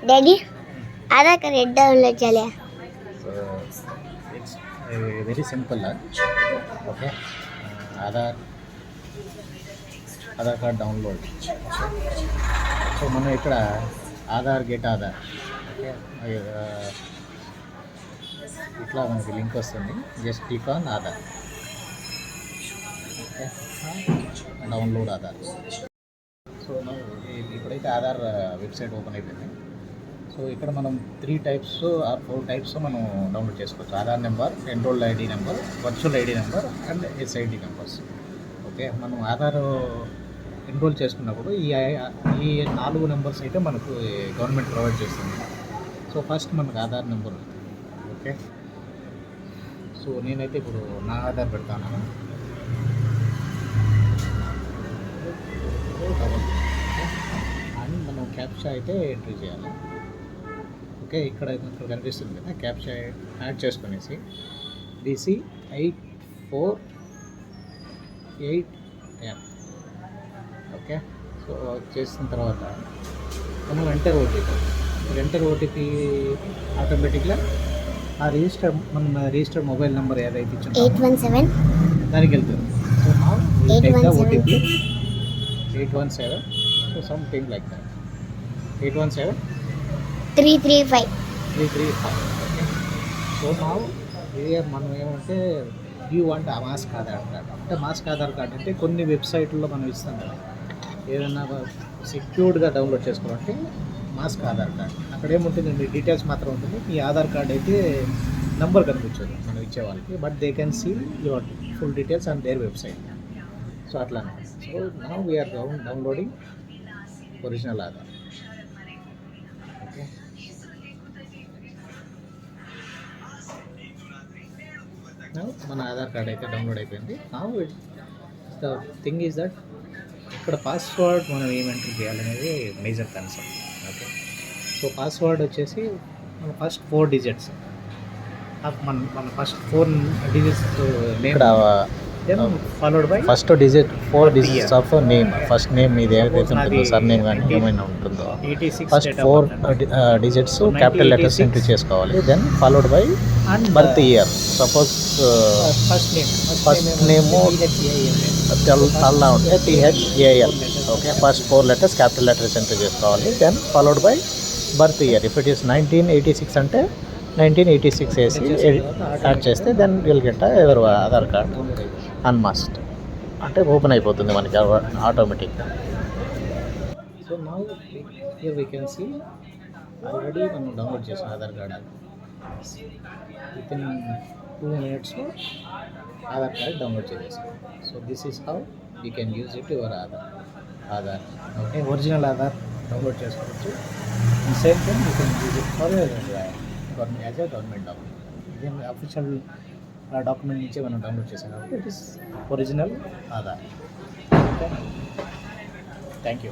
Daddy आधा का red download चले So it's very simple. Okay. Aadhaar card download. So మనం ఇక్కడ ఆధార్ గెట్ ఆధార్. ఓకే, ఇట్లా మనకి లింక్ వస్తుంది. Just click on Aadhaar. Okay, download Aadhaar. So ఇప్పుడైతే ఆధార్ వెబ్సైట్ ఓపెన్ అయిపోయింది. సో ఇక్కడ మనం 3 టైప్స్ ఆర్ 4 టైప్స్ మనం డౌన్లోడ్ చేసుకోవచ్చు. Aadhaar number, enrolled ID number, virtual ID number and SID numbers. Okay, మనం ఆధార్ ఎన్రోల్ చేసుకున్నప్పుడు ఈ 4 నెంబర్స్ అయితే మనకు గవర్నమెంట్ ప్రొవైడ్ చేస్తుంది. సో ఫస్ట్ మనకు ఆధార్ నెంబర్. ఓకే, సో నేనైతే ఇప్పుడు నా ఆధార్ పెడతాను. అండ్ మనం క్యాప్చా అయితే ఎంట్రీ చేయాలి. ఓకే, ఇక్కడ కనిపిస్తుంది కదా, క్యాప్చా యాడ్ చేసుకునేసి DC8488M. ఓకే, సో చేసిన తర్వాత మనం ఎంటర్ ఓటీపీ ఆటోమేటిక్గా ఆ రిజిస్టర్ మొబైల్ నెంబర్ ఏదైతే ఇచ్చిందో 817 దానికి వెళ్తుంది. సో నా OTP 817. So something like that 817 335. Okay, so నా మనం ఏమంటే you want a mask Aadhaar card. అంటే మాస్క్ ఆధార్ కార్డ్ అంటే కొన్ని వెబ్సైట్లో మనం ఇస్తాం కదా, ఏదైనా సెక్యూర్డ్గా డౌన్లోడ్ చేసుకోవాలంటే మాస్క్ ఆధార్ కార్డ్. అక్కడ ఏముంటుంది, మీ డీటెయిల్స్ మాత్రం ఉంటుంది. మీ ఆధార్ కార్డ్ అయితే నంబర్ కనిపించదు మనం ఇచ్చే వాళ్ళకి, but they can see your full details on their website. So అట్లా. So now we are downloading original Aadhaar. Okay, మన ఆధార్ కార్డ్ అయితే డౌన్లోడ్ అయిపోయింది. Now the thing is that ఇక్కడ పాస్వర్డ్ మనం ఏం ఎంటర్ చేయాలనేది major concept. Okay, so password వచ్చేసి మన ఫస్ట్ 4 డిజిట్స్. మన first 4 digits name followed by first digit 4 digits of name. First name ఇది ఏదైతే ఉంటుందో, సర్ నేమ్ కానీ ఏమైనా ఉంటుందో, first 4 digits capital letters enter చేసుకోవాలి. Then followed by birth year. Suppose first name అలా ఉంటే THAL. Okay, first 4 letters capital letters enter చేసుకోవాలి. Then followed by birth year. If it is 1986 అంటే 1986 వేసి యాడ్ చేస్తే దెన్ విల్ గెట్ ఎవరు Aadhaar card అన్మాస్క్డ్. అంటే open అయిపోతుంది మనకి ఆటోమేటిక్గా. So now here we can see already మనం డౌన్లోడ్ చేసాం ఆధార్ కార్డ్. విత్ ఇన్ 2 minutesలో ఆధార్ కార్డ్ డౌన్లోడ్ చేసేసాం. So this is how you can use it your Aadhaar. Okay, original Aadhaar download చేసుకోవచ్చు. Same thing you can use it for as a government document. ఇది official document నుంచే మనం download చేసాం కాబట్టి it is original Aadhaar. Okay, thank you.